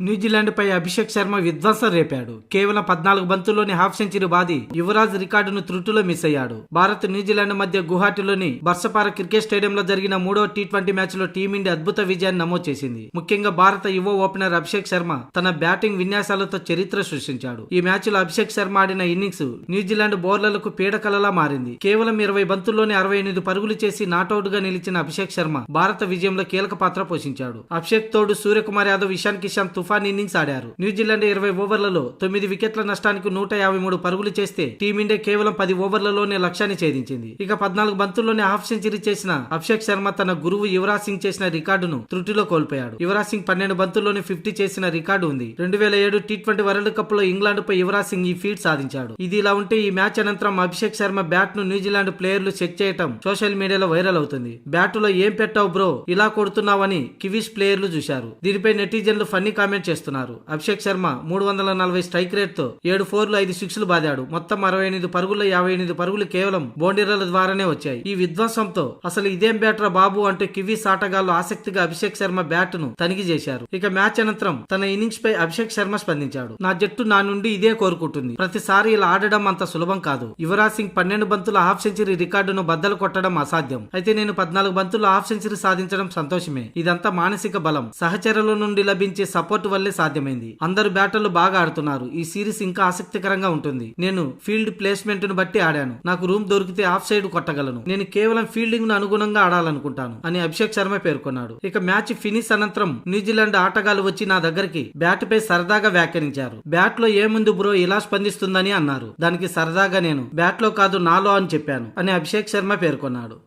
New Zealand పై అభిషేక్ శర్మ విధ్వంసం రేపాడు. కేవలం 14 బంతుల్లోని half century బాది యువరాజ్ రికార్డును త్రుటిలో మిస్ అయ్యాడు. భారత్ న్యూజిలాండ్ మధ్య గువాహటిలోని బర్సపార క్రికెట్ స్టేడియంలో జరిగిన 3వ టీ20 మ్యాచ్ లో టీమిండియా అద్భుత విజయాన్ని నమోదు చేసింది. ముఖ్యంగా భారత యువ ఓపెనర్ అభిషేక్ శర్మ తన బ్యాటింగ్ విన్యాసాలతో చరిత్ర సృష్టించాడు. ఈ మ్యాచ్ లో అభిషేక్ శర్మ ఆడిన ఇన్నింగ్స్ న్యూజిలాండ్ బౌలర్లకు పీడకలలా మారింది. కేవలం 20 బంతుల్లోని 68 పరుగులు చేసి నాటౌట్ గా నిలిచిన అభిషేక్ శర్మ భారత విజయంలో కీలక పాత్ర పోషించాడు. అభిషేక్ తోడు సూర్యకుమార్ యాదవ్, ఇషాన్ కిషాన్ తుఫాన్ ఇన్నింగ్స్ ఆడారు. న్యూజిలాండ్ 20 ఓవర్లలో 9 వికెట్ల నష్టానికి 153 పరుగులు చేస్తే టీమిండియా కేవలం 10 ఓవర్లలోనే లక్ష్యాన్ని ఛేదించింది. ఇక 14 బంతుల్లోనే హాఫ్ సెంచరీ చేసిన అభిషేక్ శర్మ తన గురువు యువరాజ్ సింగ్ చేసిన రికార్డును త్రుటిలో కోల్పోయాడు. యువరాజ్ సింగ్ 12 బంతుల్లోనే 50 చేసిన రికార్డు ఉంది. 2007 టీ20 వరల్డ్ కప్ లో ఇంగ్లాండ్ పై యువరాజ్ సింగ్ ఈ ఫీట్ సాధించాడు. ఇది ఇలా ఉంటే ఈ మ్యాచ్ అనంతరం అభిషేక్ శర్మ బ్యాట్ ను న్యూజిలాండ్ ప్లేయర్లు చెక్ చేయటం సోషల్ మీడియాలో వైరల్ అవుతుంది. బ్యాటులో ఏం పెట్టావు బ్రో, ఇలా కొడుతున్నావని కివీస్ ప్లేయర్లు చూశారు. దీనిపై నెటిజన్లు ఫన్నీ కామెంట్ చేస్తున్నారు. అభిషేక్ శర్మ 340 స్ట్రైక్ రేట్ తో 7 4లు 5 6లు బాదాడు. మొత్తం 68 పరుగుల్లో 58 పరుగులు కేవలం బౌండరీల ద్వారానే వచ్చాయి. ఈ విధ్వంసంతో అసలు ఇదేం బ్యాటరా బాబు అంటూ కివీస్ ఆటగాళ్లు ఆసక్తిగా అభిషేక్ శర్మ బ్యాట్ ను తనిఖీ చేశారు. ఇక మ్యాచ్ అనంతరం తన ఇన్నింగ్స్ పై అభిషేక్ శర్మ స్పందించాడు. నా జట్టు నా నుండి ఇదే కోరుకుంటుంది. ప్రతిసారి ఇలా ఆడడం అంత సులభం కాదు. యువరాజ్ సింగ్ 12 బంతుల హాఫ్ సెంచరీ రికార్డును బద్దలు కొట్టడం అసాధ్యం. అయితే నేను 14 బంతుల్లో హాఫ్ సెంచరీ సాధించడం సంతోషమే. ఇదంతా మానసిక బలం, సహచరుల నుండి లభించే సపోర్ట్ వల్లే సాధ్యమైంది. అందరు బ్యాటర్లు బాగా ఆడుతున్నారు. ఈ సిరీస్ ఇంకా ఆసక్తికరంగా ఉంటుంది. నేను ఫీల్డ్ ప్లేస్మెంట్ ను బట్టి ఆడాను. నాకు రూమ్ దొరికితే ఆఫ్ సైడ్ కొట్టగలను. నేను కేవలం ఫీల్డింగ్ ను అనుగుణంగా ఆడాలనుకుంటాను అని అభిషేక్ శర్మ పేర్కొన్నాడు. ఇక మ్యాచ్ ఫినిష్ అనంతరం న్యూజిలాండ్ ఆటగాళ్లు వచ్చి నా దగ్గరికి బ్యాట్ పై సరదాగా వ్యాఖ్యానించారు. బ్యాట్ లో ఏముంది బ్రో ఇలా స్పందిస్తుందని అన్నారు. దానికి సరదాగా నేను బ్యాట్ లో కాదు నాలో అని చెప్పాను అని అభిషేక్ శర్మ పేర్కొన్నాడు.